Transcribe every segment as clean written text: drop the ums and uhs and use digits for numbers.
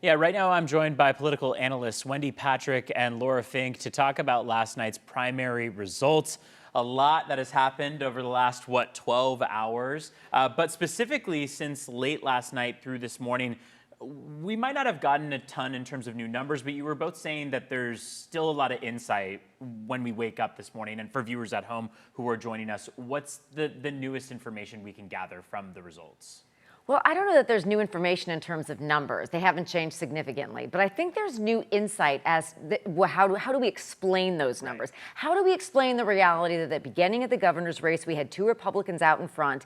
Yeah, right now I'm joined by political analysts Wendy Patrick and Laura Fink to talk about last night's primary results. A lot that has happened over the last, 12 hours. But specifically since late last night through this morning, we might not have gotten a ton in terms of new numbers, but you were both saying that there's still a lot of insight when we wake up this morning. And for viewers at home who are joining us, what's the newest information we can gather from the results? Well, I don't know that there's new information in terms of numbers. They haven't changed significantly, but I think there's new insight as how do we explain those numbers? Right. How do we explain the reality that at the beginning of the governor's race, we had two Republicans out in front.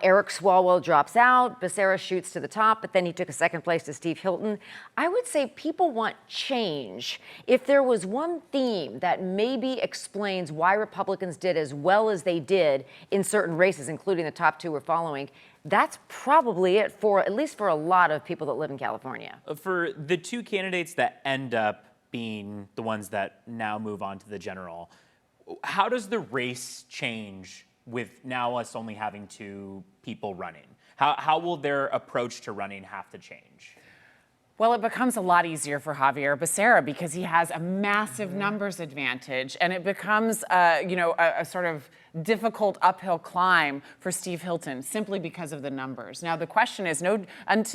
Eric Swalwell drops out, Becerra shoots to the top, but then he took a second place to Steve Hilton. I would say people want change. If there was one theme that maybe explains why Republicans did as well as they did in certain races, including the top two we're following, that's probably it at least for a lot of people that live in California. For the two candidates that end up being the ones that now move on to the general, how does the race change with now us only having two people running? How will their approach to running have to change? Well, it becomes a lot easier for Javier Becerra because he has a massive numbers advantage, and it becomes, a sort of difficult uphill climb for Steve Hilton simply because of the numbers. Now, the question is,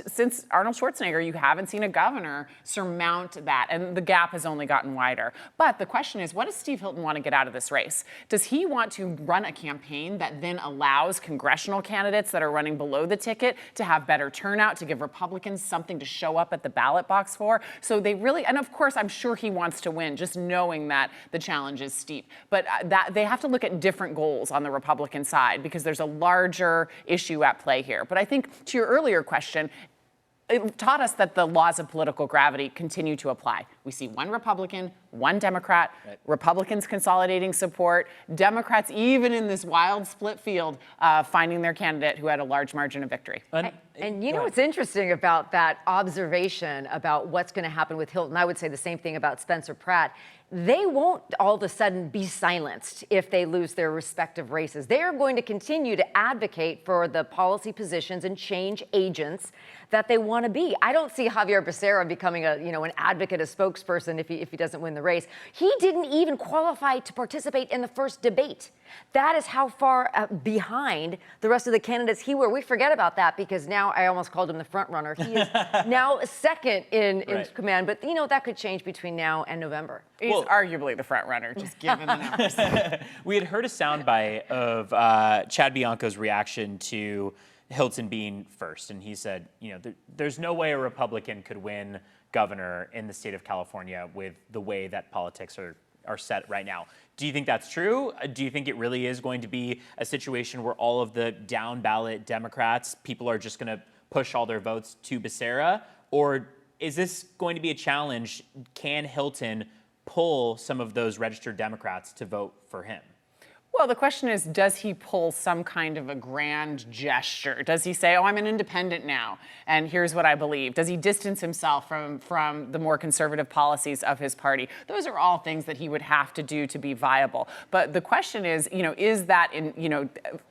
since Arnold Schwarzenegger, you haven't seen a governor surmount that, and the gap has only gotten wider. But the question is, what does Steve Hilton want to get out of this race? Does he want to run a campaign that then allows congressional candidates that are running below the ticket to have better turnout, to give Republicans something to show up at the ballot box for? So they really, and of course, I'm sure he wants to win, just knowing that the challenge is steep. But that they have to look at different goals on the Republican side because there's a larger issue at play here. But I think to your earlier question, it taught us that the laws of political gravity continue to apply. We see one Republican, one Democrat, right. Republicans consolidating support, Democrats, even in this wild split field, finding their candidate who had a large margin of victory. And you know what's interesting about that observation about what's going to happen with Hilton? I would say the same thing about Spencer Pratt. They won't all of a sudden be silenced if they lose their respective races. They are going to continue to advocate for the policy positions and change agents that they want to be. I don't see Javier Becerra becoming an advocate, a spokesperson if he doesn't win the race. He didn't even qualify to participate in the first debate. That is how far behind the rest of the candidates he were. We forget about that because now I almost called him the front runner. He is now second in right. command, but that could change between now and November. He's arguably the front runner, just given the numbers. We had heard a soundbite of Chad Bianco's reaction to Hilton being first, and he said, there's no way a Republican could win governor in the state of California with the way that politics are set right now. Do you think that's true? Do you think it really is going to be a situation where all of the down ballot Democrats, people are just going to push all their votes to Becerra? Or is this going to be a challenge? Can Hilton pull some of those registered Democrats to vote for him? Well, the question is, does he pull some kind of a grand gesture? Does he say, I'm an independent now, and here's what I believe? Does he distance himself from the more conservative policies of his party? Those are all things that he would have to do to be viable. But the question is that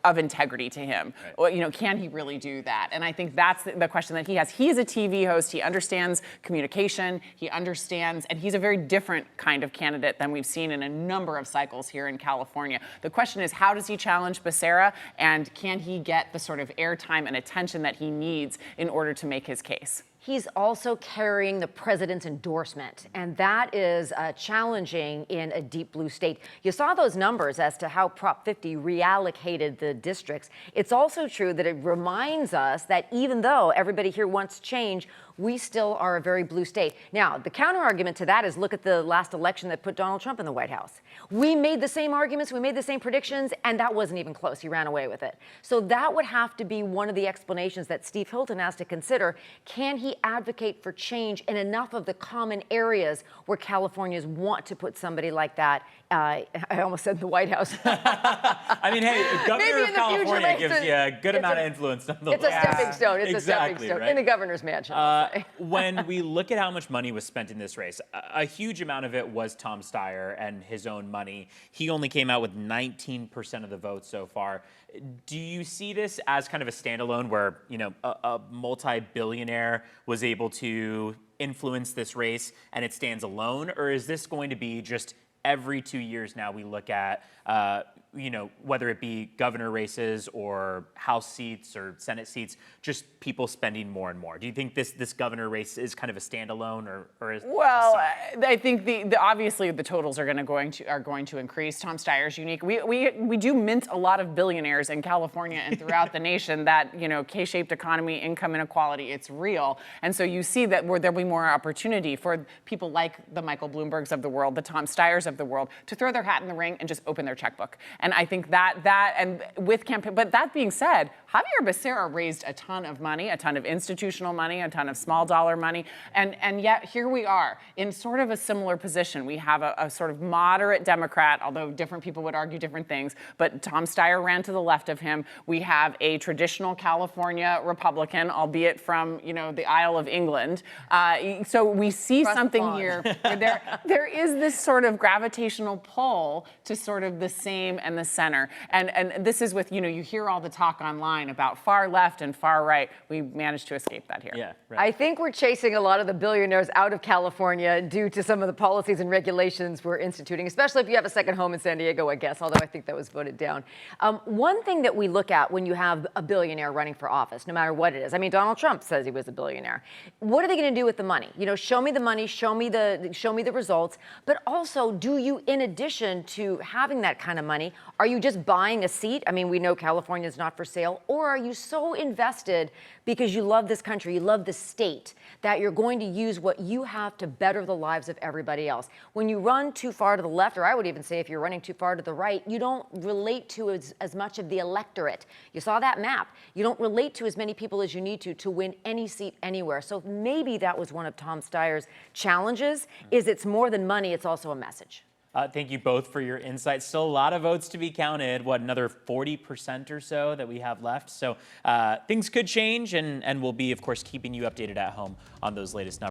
of integrity to him? Right. Can he really do that? And I think that's the question that he has. He's a TV host. He understands communication. He understands, and he's a very different kind of candidate than we've seen in a number of cycles here in California. The question is, how does he challenge Becerra, and can he get the sort of airtime and attention that he needs in order to make his case? He's also carrying the president's endorsement, and that is challenging in a deep blue state. You saw those numbers as to how Prop 50 reallocated the districts. It's also true that it reminds us that even though everybody here wants change, we still are a very blue state. Now, the counter argument to that is look at the last election that put Donald Trump in the White House. We made the same arguments, we made the same predictions, and that wasn't even close. He ran away with it. So that would have to be one of the explanations that Steve Hilton has to consider. Can he advocate for change in enough of the common areas where Californians want to put somebody like that? I almost said the White House. I mean, hey, governor of California gives you a good amount of influence. It's a stepping stone. It's exactly, a stepping stone right? in the governor's mansion. When we look at how much money was spent in this race, a huge amount of it was Tom Steyer and his own money. He only came out with 19% of the votes so far. Do you see this as kind of a standalone where, a multi-billionaire was able to influence this race and it stands alone, or is this going to be just every 2 years now we look at, whether it be governor races or House seats or Senate seats, just people spending more and more? Do you think this governor race is kind of a standalone, or is? Well, I think obviously the totals are going to increase. Tom Steyer's unique. We do mint a lot of billionaires in California and throughout the nation. That K-shaped economy, income inequality, it's real, and so you see that there'll be more opportunity for people like the Michael Bloombergs of the world, the Tom Steyers of the world, to throw their hat in the ring and just open their checkbook. And I think and with campaign, but that being said, Javier Becerra raised a ton of money, a ton of institutional money, a ton of small dollar money, and yet here we are in sort of a similar position. We have a sort of moderate Democrat, although different people would argue different things, but Tom Steyer ran to the left of him. We have a traditional California Republican, albeit from the Isle of England. So we see something here where there is this sort of gravitational pull to sort of the same and the center. And this is with, you hear all the talk online about far left and far right. We managed to escape that here. Yeah, right. I think we're chasing a lot of the billionaires out of California due to some of the policies and regulations we're instituting, especially if you have a second home in San Diego, I guess, although I think that was voted down. One thing that we look at when you have a billionaire running for office, no matter what it is, I mean, Donald Trump says he was a billionaire. What are they going to do with the money? Show me the money, show me the results, but also, do you, in addition to having that kind of money, are you just buying a seat? I mean, we know California is not for sale. Or are you so invested because you love this country, you love the state, that you're going to use what you have to better the lives of everybody else? When you run too far to the left, or I would even say if you're running too far to the right, you don't relate to as much of the electorate. You saw that map. You don't relate to as many people as you need to win any seat anywhere. So maybe that was one of Tom Steyer's challenges, is it's more than money, it's also a message. Thank you both for your insights. Still a lot of votes to be counted. Another 40% or so that we have left. So things could change, and we'll be, of course, keeping you updated at home on those latest numbers.